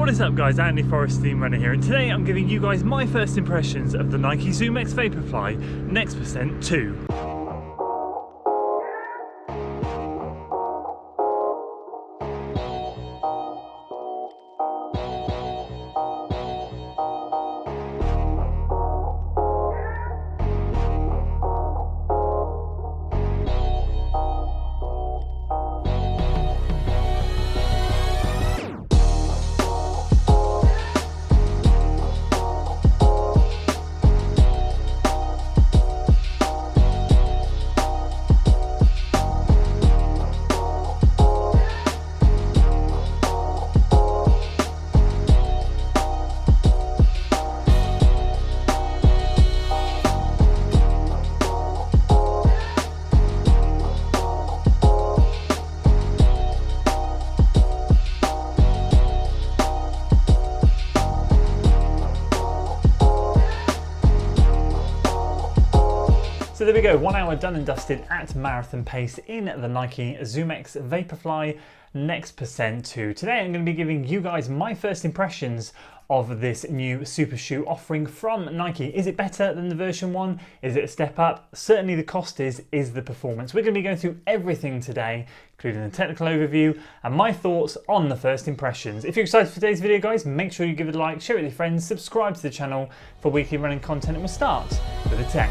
What is up guys, Andy Forrest Theme Runner here, and today I'm giving you guys my first impressions of the Nike ZOOMX Vaporfly NEXT 2. So there we go, 1 hour done and dusted at marathon pace in the Nike ZOOMX Vaporfly NEXT 2. Today I'm going to be giving you guys my first impressions of this new super shoe offering from Nike. Is it better than the version 1? Is it a step up? Certainly the cost is the performance. We're going to be going through everything today, including the technical overview and my thoughts on the first impressions. If you're excited for today's video guys, make sure you give it a like, share it with your friends, subscribe to the channel for weekly running content, and we'll start with the tech.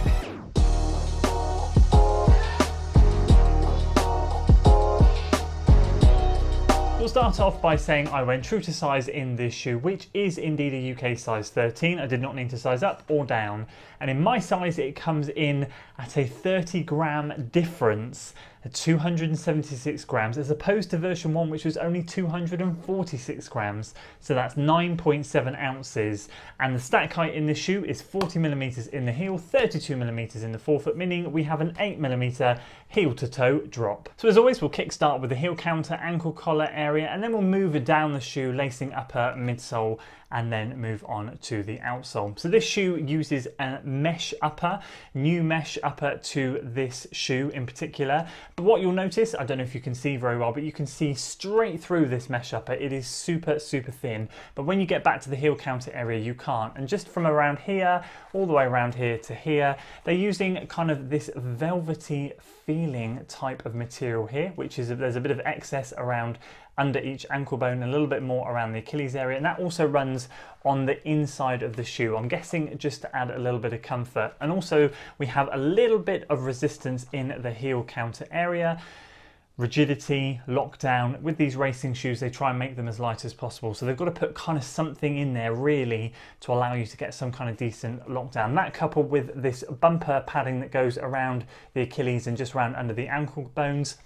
We'll start off by saying I went true to size in this shoe, which is indeed a UK size 13. I did not need to size up or down. And in my size, it comes in at a 30-gram difference, at 276 grams, as opposed to version 1, which was only 246 grams. So that's 9.7 ounces. And the stack height in this shoe is 40 millimeters in the heel, 32 millimeters in the forefoot, meaning we have an 8 millimeter heel to toe drop. So as always, we'll kickstart with the heel counter, ankle collar area, and then we'll move down the shoe, lacing upper, midsole, and then move on to the outsole. So this shoe uses a mesh upper, new mesh upper to this shoe in particular. But what you'll notice, I don't know if you can see very well, but you can see straight through this mesh upper. It is super, super thin. But when you get back to the heel counter area, you can't. And just from around here, all the way around here to here, they're using kind of this velvety feeling type of material here, which is, there's a bit of excess around under each ankle bone, a little bit more around the Achilles area, and that also runs on the inside of the shoe. I'm guessing just to add a little bit of comfort. And also we have a little bit of resistance in the heel counter area. Rigidity, lockdown. With these racing shoes, they try and make them as light as possible. So they've got to put kind of something in there really to allow you to get some kind of decent lockdown. That coupled with this bumper padding that goes around the Achilles and just around under the ankle bones,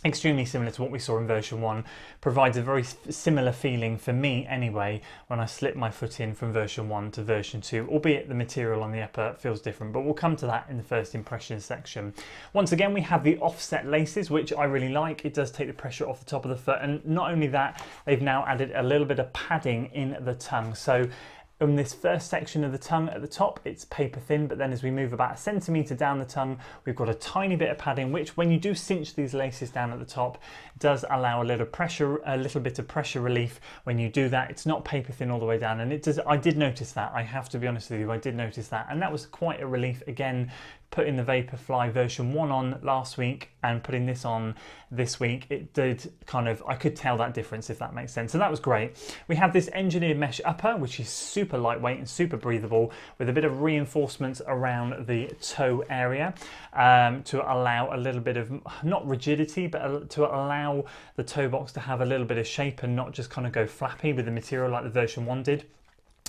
extremely similar to what we saw in version 1, provides a very similar feeling for me anyway when I slip my foot in from version 1 to version 2, albeit the material on the upper feels different, but we'll come to that in the first impressions section. Once again, we have the offset laces, which I really like. It does take the pressure off the top of the foot, and not only that, they've now added a little bit of padding in the tongue. So in this first section of the tongue at the top, it's paper thin, but then as we move about 1 centimeter down the tongue, we've got a tiny bit of padding, which when you do cinch these laces down at the top, does allow a little bit of pressure relief when you do that. It's not paper thin all the way down, and it does. I did notice that. I have to be honest with you, I did notice that, and that was quite a relief. Again, putting the Vaporfly version 1 on last week and putting this on this week, it did kind of, I could tell that difference, if that makes sense. So that was great. We have this engineered mesh upper, which is super lightweight and super breathable, with a bit of reinforcements around the toe area to allow a little bit of, not rigidity, but to allow the toe box to have a little bit of shape and not just kind of go flappy with the material like the version 1 did.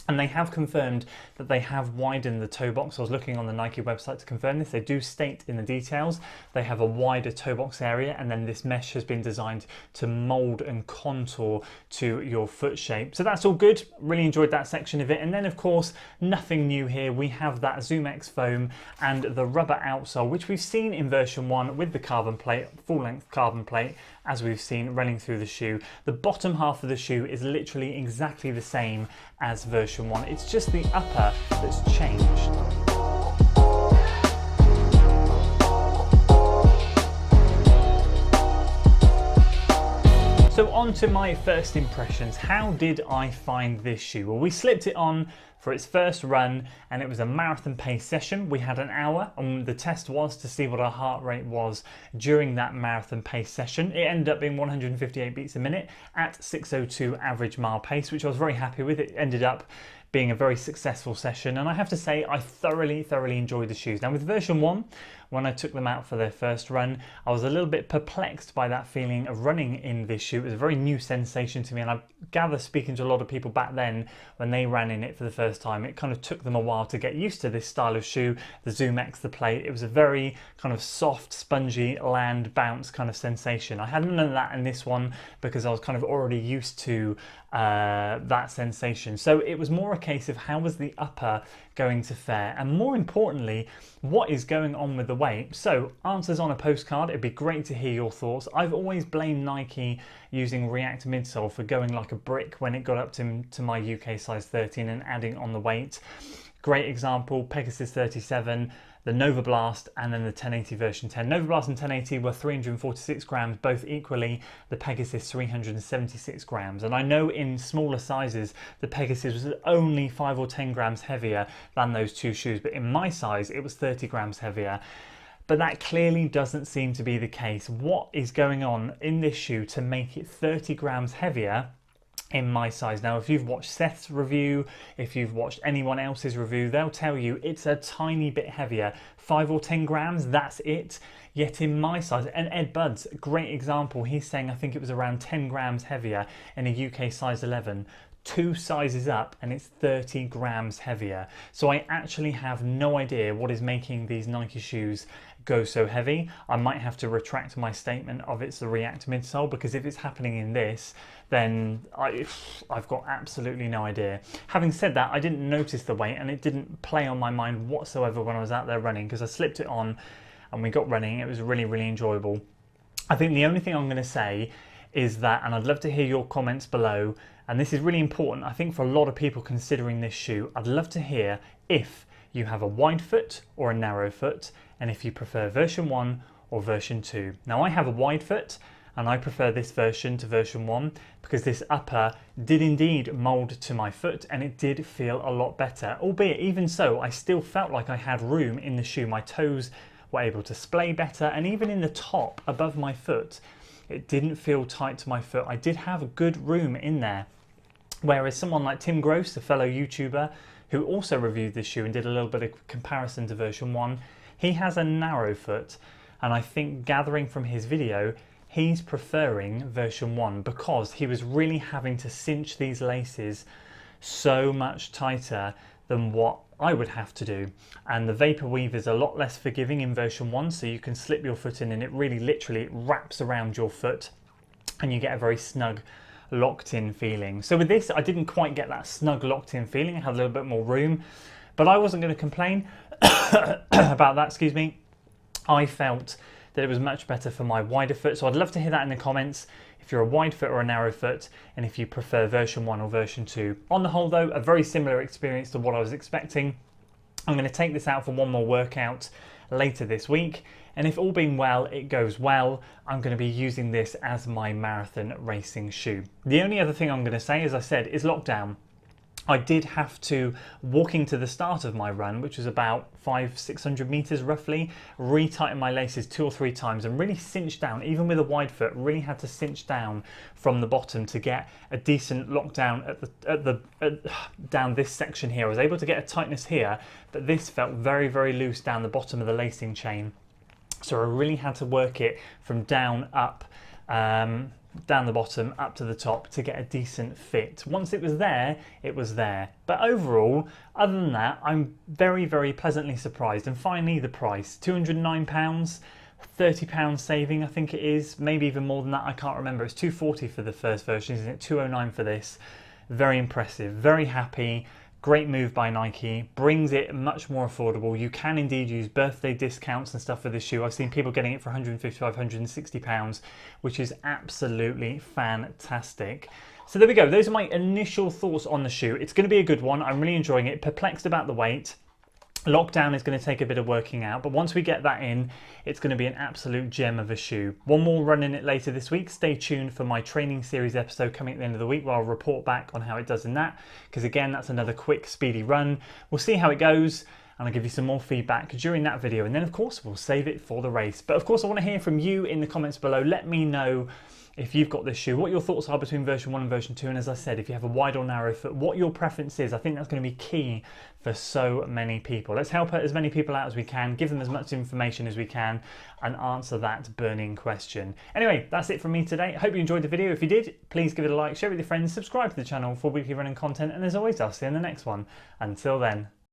And they have confirmed that they have widened the toe box. I was looking on the Nike website to confirm this. They do state in the details they have a wider toe box area, and then this mesh has been designed to mold and contour to your foot shape. So that's all good. Really enjoyed that section of it. And then of course, nothing new here. We have that ZOOMX foam and the rubber outsole, which we've seen in version 1 with the carbon plate, full length carbon plate, as we've seen running through the shoe. The bottom half of the shoe is literally exactly the same as version 1. It's just the upper that's changed. So So on to my first impressions. How did I find this shoe? Well, we slipped it on for its first run and it was a marathon pace session. We had an hour and the test was to see what our heart rate was during that marathon pace session. It ended up being 158 beats a minute at 6:02 average mile pace, which I was very happy with. It ended up being a very successful session, and I have to say I thoroughly enjoyed the shoes. Now with version 1, when I took them out for their first run, I was a little bit perplexed by that feeling of running in this shoe. It was a very new sensation to me, and I gather speaking to a lot of people back then when they ran in it for the first time, it kind of took them a while to get used to this style of shoe, the ZOOMX, the plate. It was a very kind of soft, spongy, land bounce kind of sensation. I had none of that in this one because I was kind of already used to that sensation. So it was more a case of how was the upper going to fare, and more importantly, what is going on with the weight. So answers on a postcard. It'd be great to hear your thoughts. I've always blamed Nike using React midsole for going like a brick when it got up to my UK size 13 and adding on the weight. Great example, Pegasus 37, the Nova Blast, and then the 1080 version 10. Nova Blast and 1080 were 346 grams, both equally. The Pegasus 376 grams. And I know in smaller sizes, the Pegasus was only 5 or 10 grams heavier than those two shoes, but in my size, it was 30 grams heavier. But that clearly doesn't seem to be the case. What is going on in this shoe to make it 30 grams heavier in my size? Now, if you've watched Seth's review, if you've watched anyone else's review, they'll tell you it's a tiny bit heavier, 5 or 10 grams, that's it. Yet in my size, and Ed Buds, great example, he's saying I think it was around 10 grams heavier in a UK size 11. 2 sizes up and it's 30 grams heavier. So I actually have no idea what is making these Nike shoes go so heavy. I might have to retract my statement of it's the React midsole, because if it's happening in this, then I've got absolutely no idea. Having said that, I didn't notice the weight and it didn't play on my mind whatsoever when I was out there running, because I slipped it on and we got running. It was really enjoyable. I think the only thing I'm going to say is that, and I'd love to hear your comments below, and this is really important, I think, for a lot of people considering this shoe, I'd love to hear if you have a wide foot or a narrow foot, and if you prefer version 1 or version 2. Now I have a wide foot, and I prefer this version to version 1 because this upper did indeed mould to my foot and it did feel a lot better. Albeit, even so, I still felt like I had room in the shoe. My toes were able to splay better, and even in the top above my foot, it didn't feel tight to my foot. I did have a good room in there. Whereas someone like Tim Gross, a fellow YouTuber, who also reviewed this shoe and did a little bit of comparison to version 1, he has a narrow foot, and I think gathering from his video, he's preferring version 1 because he was really having to cinch these laces so much tighter than what I would have to do. And the Vapor Weave is a lot less forgiving in version 1, so you can slip your foot in and it really literally wraps around your foot and you get a very snug locked in feeling. So with this, I didn't quite get that snug locked in feeling. I had a little bit more room, but I wasn't going to complain about that, excuse me. I felt that it was much better for my wider foot, so I'd love to hear that in the comments if you're a wide foot or a narrow foot, and if you prefer version 1 or version 2. On the whole though, a very similar experience to what I was expecting. I'm going to take this out for one more workout later this week, and if all being well, it goes well, I'm going to be using this as my marathon racing shoe. The only other thing I'm going to say, as I said, is lockdown. I did have to, walking to the start of my run, which was about 500-600 meters roughly, retighten my laces 2 or 3 times and really cinch down, even with a wide foot, really had to cinch down from the bottom to get a decent lockdown down this section here. I was able to get a tightness here, but this felt very loose down the bottom of the lacing chain. So I really had to work it from down up, down the bottom up to the top to get a decent fit. Once it was there, it was there. But overall, other than that, I'm very pleasantly surprised. And finally, the price, £209, £30 saving, I think it is, maybe even more than that, I can't remember. It's £240 for the first version, isn't it? £209 for this. Very impressive, very happy. Great move by Nike, brings it much more affordable. You can indeed use birthday discounts and stuff for this shoe. I've seen people getting it for £155, £160, which is absolutely fantastic. So there we go, those are my initial thoughts on the shoe. It's going to be a good one, I'm really enjoying it. Perplexed about the weight. Lockdown is going to take a bit of working out, but once we get that in, it's going to be an absolute gem of a shoe. One more run in it later this week. Stay tuned for my training series episode coming at the end of the week where I'll report back on how it does in that, because again, that's another quick, speedy run. We'll see how it goes, and I'll give you some more feedback during that video, and then of course we'll save it for the race. But of course I want to hear from you in the comments below. Let me know if you've got this shoe, what your thoughts are between version 1 and version 2, and as I said, if you have a wide or narrow foot, what your preference is. I think that's going to be key for so many people. Let's help as many people out as we can, give them as much information as we can, and answer that burning question. Anyway, that's it from me today. I hope you enjoyed the video. If you did, please give it a like, share it with your friends, subscribe to the channel for weekly running content, and as always, I'll see you in the next one. Until then.